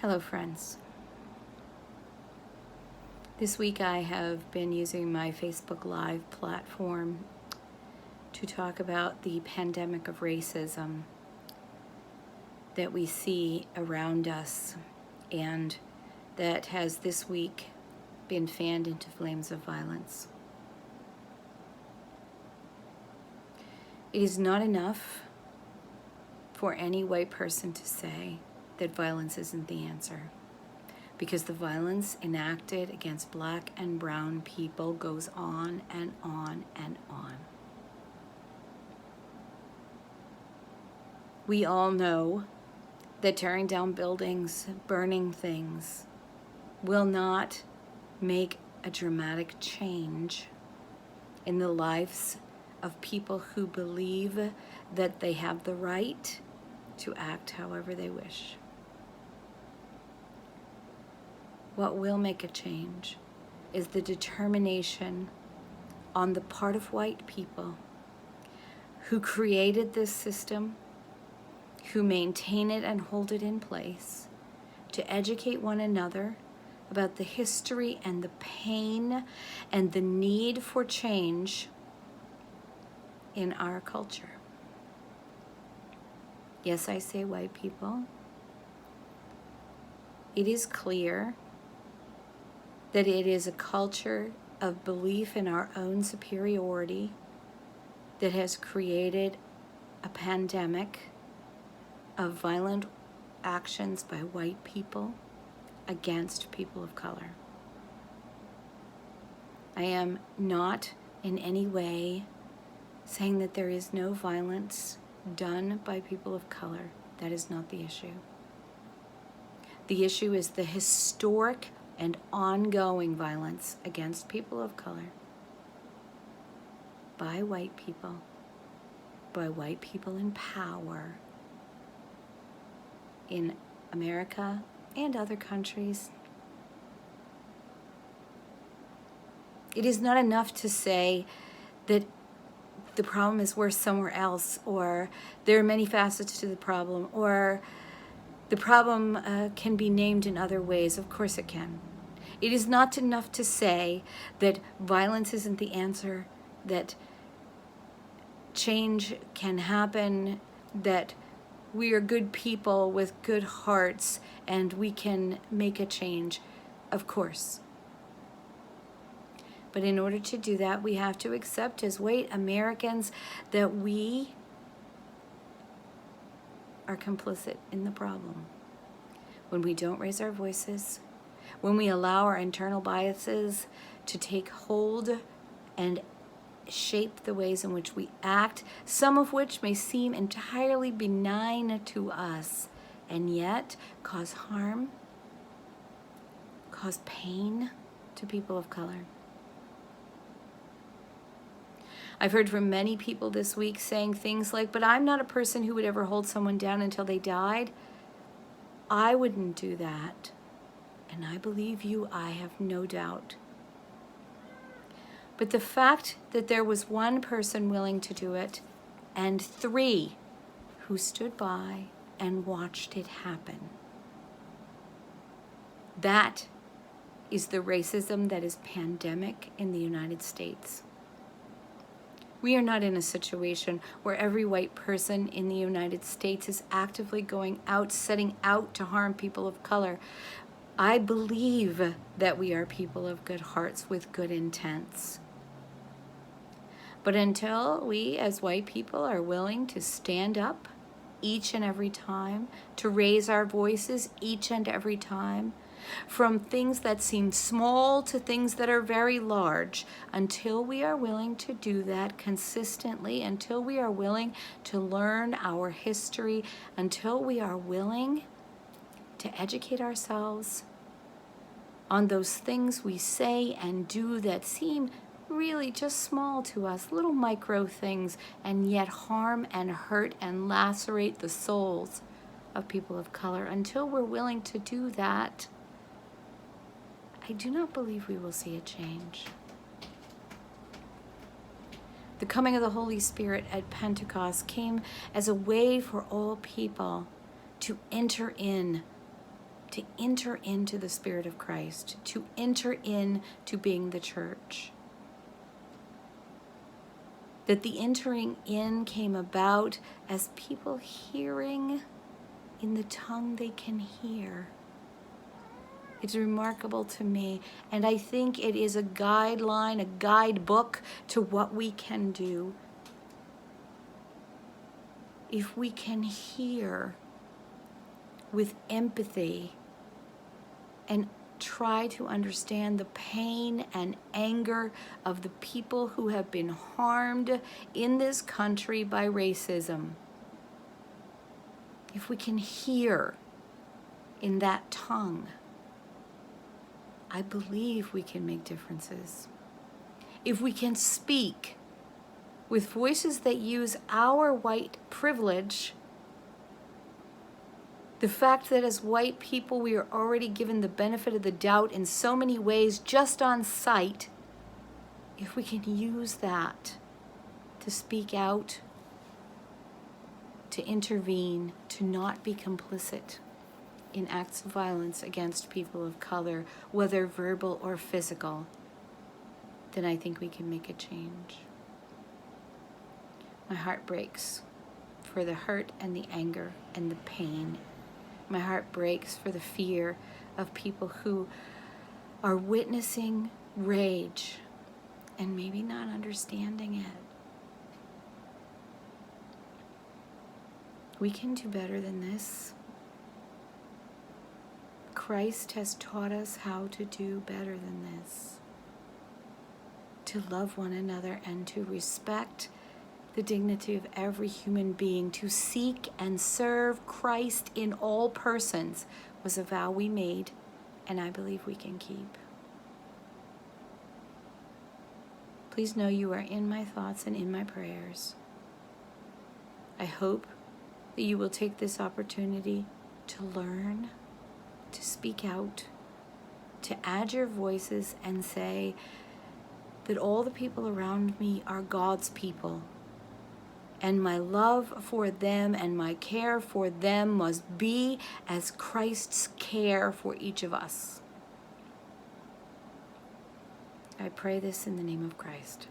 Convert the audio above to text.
Hello, friends. This week I have been using my Facebook Live platform to talk about the pandemic of racism that we see around us and that has this week been fanned into flames of violence. It is not enough for any white person to say that violence isn't the answer, because the violence enacted against black and brown people goes on and on and on. We all know that tearing down buildings, burning things, will not make a dramatic change in the lives of people who believe that they have the right to act however they wish. What will make a change is the determination on the part of white people who created this system, who maintain it and hold it in place, to educate one another about the history and the pain and the need for change in our culture. Yes, I say white people. It is clear that it is a culture of belief in our own superiority that has created a pandemic of violent actions by white people against people of color. I am not in any way saying that there is no violence done by people of color. That is not the issue. The issue is the historic and ongoing violence against people of color by white people in power in America and other countries. It is not enough to say that the problem is worse somewhere else, or there are many facets to the problem, or the problem can be named in other ways. Of course it can. It is not enough to say that violence isn't the answer, that change can happen, that we are good people with good hearts and we can make a change. Of course. But in order to do that, we have to accept as white Americans that we are complicit in the problem. When we don't raise our voices, when we allow our internal biases to take hold and shape the ways in which we act, some of which may seem entirely benign to us, and yet cause harm, cause pain to people of color. I've heard from many people this week saying things like, but I'm not a person who would ever hold someone down until they died. I wouldn't do that. And I believe you, I have no doubt. But the fact that there was one person willing to do it and three who stood by and watched it happen, that is the racism that is pandemic in the United States. We are not in a situation where every white person in the United States is actively going out, setting out to harm people of color. I believe that we are people of good hearts with good intents. But until we as white people are willing to stand up each and every time, to raise our voices each and every time, from things that seem small to things that are very large, until we are willing to do that consistently, until we are willing to learn our history, until we are willing to educate ourselves on those things we say and do that seem really just small to us, little micro things, and yet harm and hurt and lacerate the souls of people of color. Until we're willing to do that, I do not believe we will see a change. The coming of the Holy Spirit at Pentecost came as a way for all people to enter in to enter into the Spirit of Christ, to enter into being the church. That the entering in came about as people hearing in the tongue they can hear. It's remarkable to me, and I think it is a guideline, a guidebook to what we can do. If we can hear with empathy and try to understand the pain and anger of the people who have been harmed in this country by racism, if we can hear in that tongue, I believe we can make differences. If we can speak with voices that use our white privilege, the fact that as white people we are already given the benefit of the doubt in so many ways just on sight, if we can use that to speak out, to intervene, to not be complicit in acts of violence against people of color, whether verbal or physical, then I think we can make a change. My heart breaks for the hurt and the anger and the pain. My heart breaks for the fear of people who are witnessing rage and maybe not understanding it. We can do better than this. Christ has taught us how to do better than this. To love one another and to respect the dignity of every human being, to seek and serve Christ in all persons was a vow we made, and I believe we can keep. Please know you are in my thoughts and in my prayers. I hope that you will take this opportunity to learn, to speak out, to add your voices and say that all the people around me are God's people, and my love for them and my care for them must be as Christ's care for each of us. I pray this in the name of Christ.